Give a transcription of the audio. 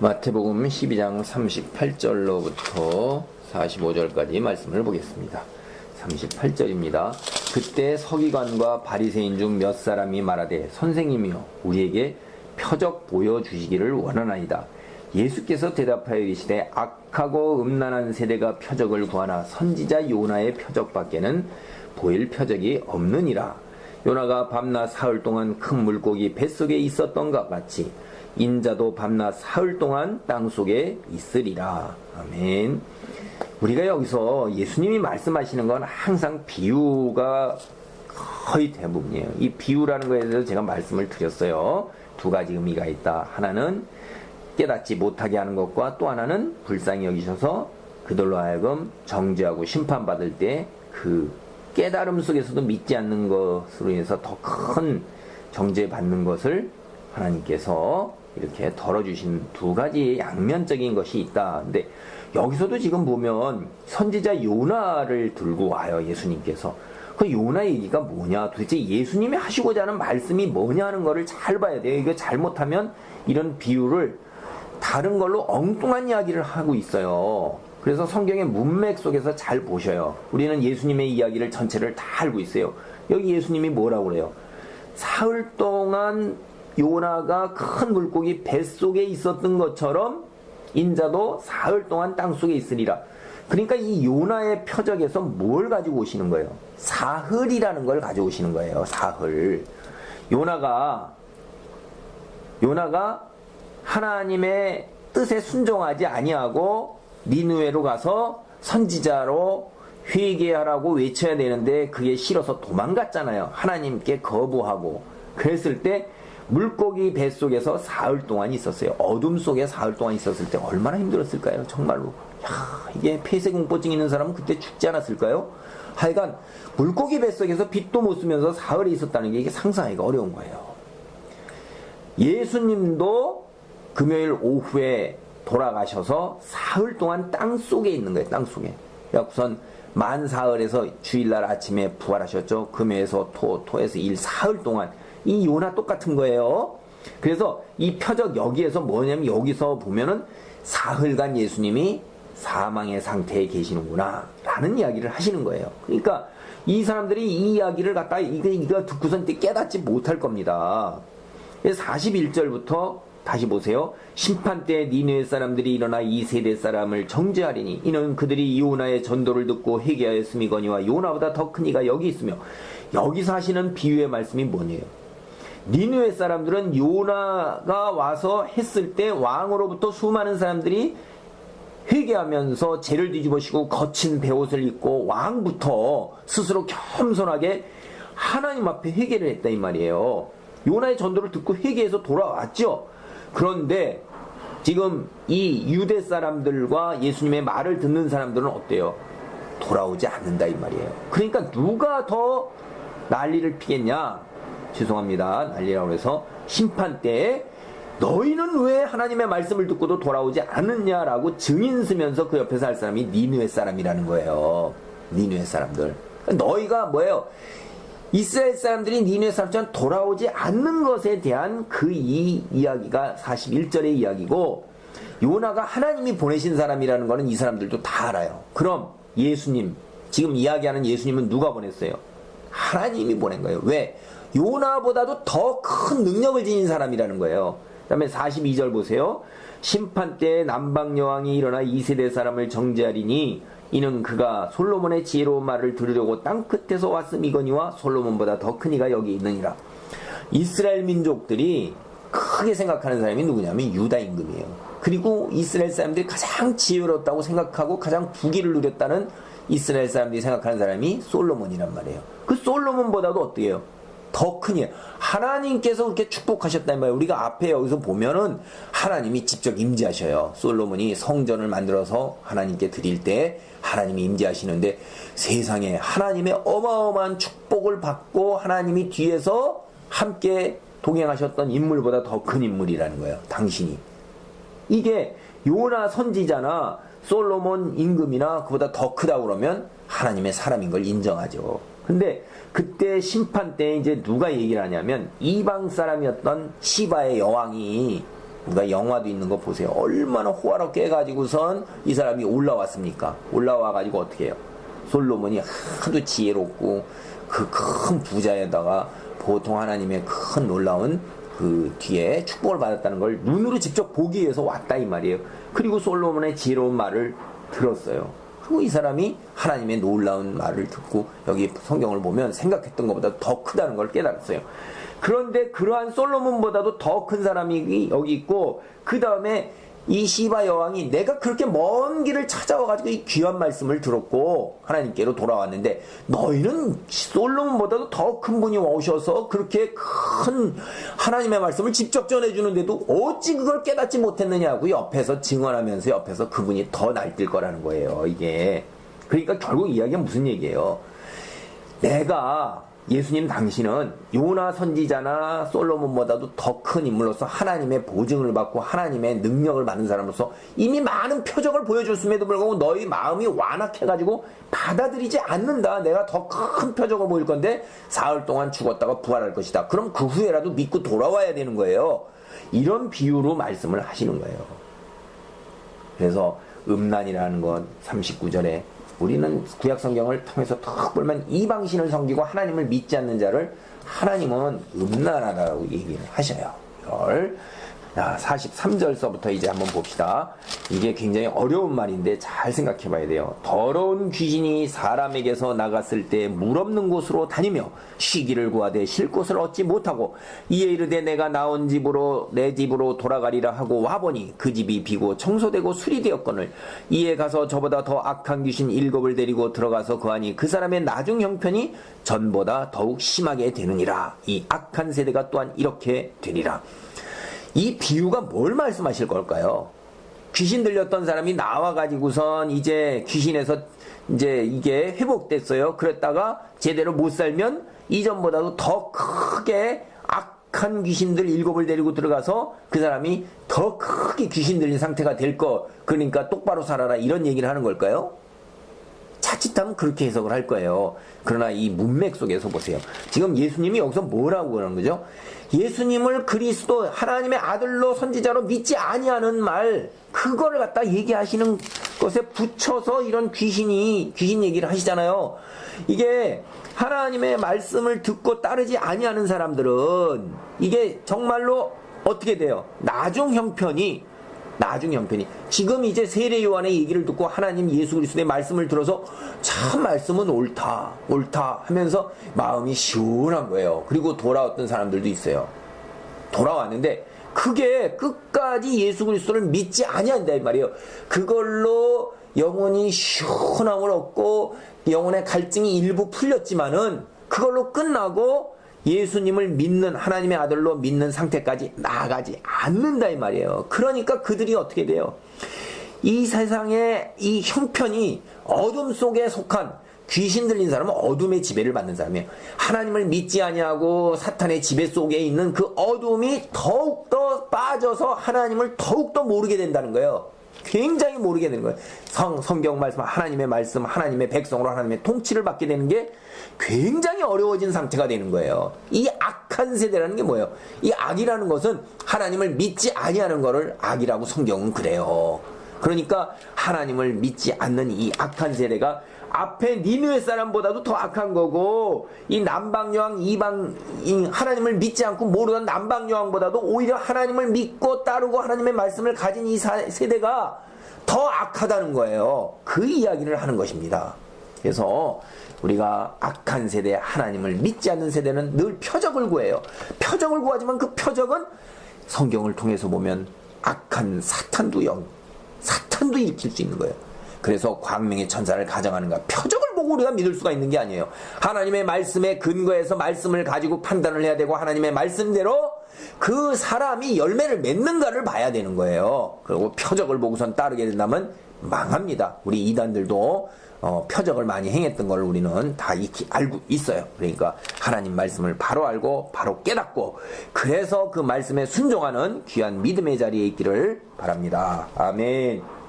마태복음 12장 38절로부터 45절까지 말씀을 보겠습니다. 38절입니다. 그때 서기관과 바리새인 중 몇 사람이 말하되 선생님이여 우리에게 표적 보여주시기를 원하나이다. 예수께서 대답하여 이르시되 악하고 음란한 세대가 표적을 구하나 선지자 요나의 표적밖에는 보일 표적이 없느니라. 요나가 밤낮 사흘 동안 큰 물고기 뱃속에 있었던 것 같이 인자도 밤낮 사흘 동안 땅속에 있으리라. 아멘. 우리가 여기서 예수님이 말씀하시는 건 항상 비유가 거의 대부분이에요. 이 비유라는 거에 대해서 제가 말씀을 드렸어요. 두 가지 의미가 있다. 하나는 깨닫지 못하게 하는 것과 또 하나는 불쌍히 여기셔서 그들로 하여금 정죄하고 심판받을 때 그 깨달음 속에서도 믿지 않는 것으로 인해서 더 큰 정죄받는 것을 하나님께서 이렇게 덜어주신 두 가지 양면적인 것이 있다. 근데 여기서도 지금 보면 선지자 요나를 들고 와요. 예수님께서. 그 요나 얘기가 뭐냐, 도대체 예수님이 하시고자 하는 말씀이 뭐냐 하는 거를 잘 봐야 돼요. 이거 잘못하면 이런 비유를 다른 걸로 엉뚱한 이야기를 하고 있어요. 그래서 성경의 문맥 속에서 잘 보셔요. 우리는 예수님의 이야기를 전체를 다 알고 있어요. 여기 예수님이 뭐라고 그래요? 사흘 동안 요나가 큰 물고기 뱃속에 있었던 것처럼 인자도 사흘 동안 땅속에 있으리라. 그러니까 이 요나의 표적에서 뭘 가지고 오시는 거예요? 사흘이라는 걸 가지고 오시는 거예요. 사흘. 요나가 하나님의 뜻에 순종하지 아니하고 니느웨로 가서 선지자로 회개하라고 외쳐야 되는데 그게 싫어서 도망갔잖아요. 하나님께 거부하고. 그랬을 때 물고기 뱃속에서 사흘 동안 있었어요. 어둠 속에 사흘 동안 있었을 때 얼마나 힘들었을까요? 정말로. 야, 이게 폐쇄공포증 있는 사람은 그때 죽지 않았을까요? 하여간 물고기 뱃속에서 빛도 못 쓰면서 사흘에 있었다는 게 이게 상상하기가 어려운 거예요. 예수님도 금요일 오후에 돌아가셔서 사흘 동안 땅속에 있는 거예요. 땅속에. 우선 만사흘에서 주일날 아침에 부활하셨죠. 금에서 토에서 일 사흘 동안. 이 요나 똑같은 거예요. 그래서 이 표적 여기에서 뭐냐면 여기서 보면은 사흘간 예수님이 사망의 상태에 계시는구나 라는 이야기를 하시는 거예요. 그러니까 이 사람들이 이 이야기를 갖다가 이거 듣고선 깨닫지 못할 겁니다. 41절부터 다시 보세요. 심판때 니느웨 사람들이 일어나 이 세대 사람을 정죄하리니 이는 그들이 요나의 전도를 듣고 회개하였음이거니와 요나보다 더 큰 이가 여기 있으며. 여기서 하시는 비유의 말씀이 뭐냐요? 니느웨 사람들은 요나가 와서 했을 때 왕으로부터 수많은 사람들이 회개하면서 죄를 뒤집어쓰고 거친 베옷을 입고 왕부터 스스로 겸손하게 하나님 앞에 회개를 했다 이 말이에요. 요나의 전도를 듣고 회개해서 돌아왔죠. 그런데 지금 이 유대 사람들과 예수님의 말을 듣는 사람들은 어때요? 돌아오지 않는다 이 말이에요. 그러니까 누가 더 난리를 피겠냐? 죄송합니다. 난리라고 해서 심판 때에 너희는 왜 하나님의 말씀을 듣고도 돌아오지 않느냐라고 증인 쓰면서 그 옆에서 할 사람이 니느웨 사람이라는 거예요. 니느웨 사람들. 너희가 뭐예요? 이스라엘 사람들이 니느웨 사람처럼 돌아오지 않는 것에 대한 그 이야기가 41절의 이야기고, 요나가 하나님이 보내신 사람이라는 거는 이 사람들도 다 알아요. 그럼 예수님, 지금 이야기하는 예수님은 누가 보냈어요? 하나님이 보낸 거예요. 왜? 요나보다도 더 큰 능력을 지닌 사람이라는 거예요. 그 다음에 42절 보세요. 심판 때 남방 여왕이 일어나 이 세대 사람을 정죄하리니 이는 그가 솔로몬의 지혜로운 말을 들으려고 땅끝에서 왔음이거니와 솔로몬보다 더 큰 이가 여기 있느니라. 이스라엘 민족들이 크게 생각하는 사람이 누구냐면 유다 임금이에요. 그리고 이스라엘 사람들이 가장 지혜롭다고 생각하고 가장 부귀를 누렸다는 이스라엘 사람들이 생각하는 사람이 솔로몬이란 말이에요. 그 솔로몬보다도 어때요? 더 크니 하나님께서 그렇게 축복하셨단 말이에요. 우리가 앞에 여기서 보면은 하나님이 직접 임재하셔요. 솔로몬이 성전을 만들어서 하나님께 드릴 때 하나님이 임재하시는데 세상에 하나님의 어마어마한 축복을 받고 하나님이 뒤에서 함께 동행하셨던 인물보다 더 큰 인물이라는 거예요. 당신이. 이게 요나 선지자나 솔로몬 임금이나 그보다 더 크다고 그러면 하나님의 사람인 걸 인정하죠. 근데 그때 심판 때 이제 누가 얘기를 하냐면 이방 사람이었던 시바의 여왕이 우리가 영화도 있는 거 보세요. 얼마나 호화롭게 해가지고선 이 사람이 올라왔습니까? 올라와가지고 어떻게 해요? 솔로몬이 하도 지혜롭고 그 큰 부자에다가 보통 하나님의 큰 놀라운 그 뒤에 축복을 받았다는 걸 눈으로 직접 보기 위해서 왔다 이 말이에요. 그리고 솔로몬의 지혜로운 말을 들었어요. 그리고 이 사람이 하나님의 놀라운 말을 듣고 여기 성경을 보면 생각했던 것보다 더 크다는 걸 깨달았어요. 그런데 그러한 솔로몬보다도 더 큰 사람이 여기 있고 그 다음에 이 시바 여왕이 내가 그렇게 먼 길을 찾아와가지고 이 귀한 말씀을 들었고 하나님께로 돌아왔는데 너희는 솔로몬보다도 더 큰 분이 오셔서 그렇게 큰 하나님의 말씀을 직접 전해주는데도 어찌 그걸 깨닫지 못했느냐고 옆에서 증언하면서 옆에서 그분이 더 날뛸 거라는 거예요. 이게 그러니까 결국 이야기가 무슨 얘기예요? 내가 예수님 당신은 요나 선지자나 솔로몬보다도 더 큰 인물로서 하나님의 보증을 받고 하나님의 능력을 받는 사람으로서 이미 많은 표적을 보여줬음에도 불구하고 너희 마음이 완악해가지고 받아들이지 않는다. 내가 더 큰 표적을 보일 건데 사흘 동안 죽었다가 부활할 것이다. 그럼 그 후에라도 믿고 돌아와야 되는 거예요. 이런 비유로 말씀을 하시는 거예요. 그래서 음란이라는 건 39절에 우리는 구약성경을 통해서 탁 보면 이방신을 섬기고 하나님을 믿지 않는 자를 하나님은 음란하다고 얘기를 하셔요. 이걸 43절서부터 이제 한번 봅시다. 이게 굉장히 어려운 말인데 잘 생각해 봐야 돼요. 더러운 귀신이 사람에게서 나갔을 때 물 없는 곳으로 다니며 쉬기를 구하되 쉴 곳을 얻지 못하고 이에 이르되 내가 나온 집으로 내 집으로 돌아가리라 하고 와보니 그 집이 비고 청소되고 수리되었거늘 이에 가서 저보다 더 악한 귀신 7을 데리고 들어가서 거하니 그 사람의 나중 형편이 전보다 더욱 심하게 되느니라. 이 악한 세대가 또한 이렇게 되리라. 이 비유가 뭘 말씀하실 걸까요? 귀신 들렸던 사람이 나와가지고선 이제 귀신에서 이제 이게 회복됐어요. 그랬다가 제대로 못 살면 이전보다도 더 크게 악한 귀신들 7을 데리고 들어가서 그 사람이 더 크게 귀신 들린 상태가 될 거. 그러니까 똑바로 살아라 이런 얘기를 하는 걸까요? 자칫하면 그렇게 해석을 할 거예요. 그러나 이 문맥 속에서 보세요. 지금 예수님이 여기서 뭐라고 그러는 거죠? 예수님을 그리스도 하나님의 아들로 선지자로 믿지 아니하는 말 그거를 갖다 얘기하시는 것에 붙여서 이런 귀신 얘기를 하시잖아요. 이게 하나님의 말씀을 듣고 따르지 아니하는 사람들은 이게 정말로 어떻게 돼요? 나중 형편이 지금 이제 세례 요한의 얘기를 듣고 하나님 예수 그리스도의 말씀을 들어서 참 말씀은 옳다 하면서 마음이 시원한 거예요. 그리고 돌아왔던 사람들도 있어요. 돌아왔는데 그게 끝까지 예수 그리스도를 믿지 아니한다 이 말이에요. 그걸로 영혼이 시원함을 얻고 영혼의 갈증이 일부 풀렸지만은 그걸로 끝나고 예수님을 믿는 하나님의 아들로 믿는 상태까지 나아가지 않는다 이 말이에요. 그러니까 그들이 어떻게 돼요? 이 세상의 이 형편이 어둠 속에 속한 귀신 들린 사람은 어둠의 지배를 받는 사람이에요. 하나님을 믿지 아니하고 사탄의 지배 속에 있는 그 어둠이 더욱더 빠져서 하나님을 더욱더 모르게 된다는 거예요. 굉장히 모르게 되는 거예요. 성경 말씀, 하나님의 말씀, 하나님의 백성으로 하나님의 통치를 받게 되는 게 굉장히 어려워진 상태가 되는 거예요. 이 악한 세대라는 게 뭐예요? 이 악이라는 것은 하나님을 믿지 아니하는 것을 악이라고 성경은 그래요. 그러니까 하나님을 믿지 않는 이 악한 세대가 앞에 니느웨 사람보다도 더 악한 거고 이 남방여왕 하나님을 믿지 않고 모르던 남방여왕보다도 오히려 하나님을 믿고 따르고 하나님의 말씀을 가진 이 세대가 더 악하다는 거예요. 그 이야기를 하는 것입니다. 그래서 우리가 악한 세대, 하나님을 믿지 않는 세대는 늘 표적을 구해요. 표적을 구하지만 그 표적은 성경을 통해서 보면 악한 사탄도 일으킬 수 있는 거예요. 그래서 광명의 천사를 가정하는가 표적을 보고 우리가 믿을 수가 있는 게 아니에요. 하나님의 말씀에 근거해서 말씀을 가지고 판단을 해야 되고 하나님의 말씀대로 그 사람이 열매를 맺는가를 봐야 되는 거예요. 그리고 표적을 보고선 따르게 된다면 망합니다. 우리 이단들도 표적을 많이 행했던 걸 우리는 다 익히 알고 있어요. 그러니까 하나님 말씀을 바로 알고 바로 깨닫고 그래서 그 말씀에 순종하는 귀한 믿음의 자리에 있기를 바랍니다. 아멘.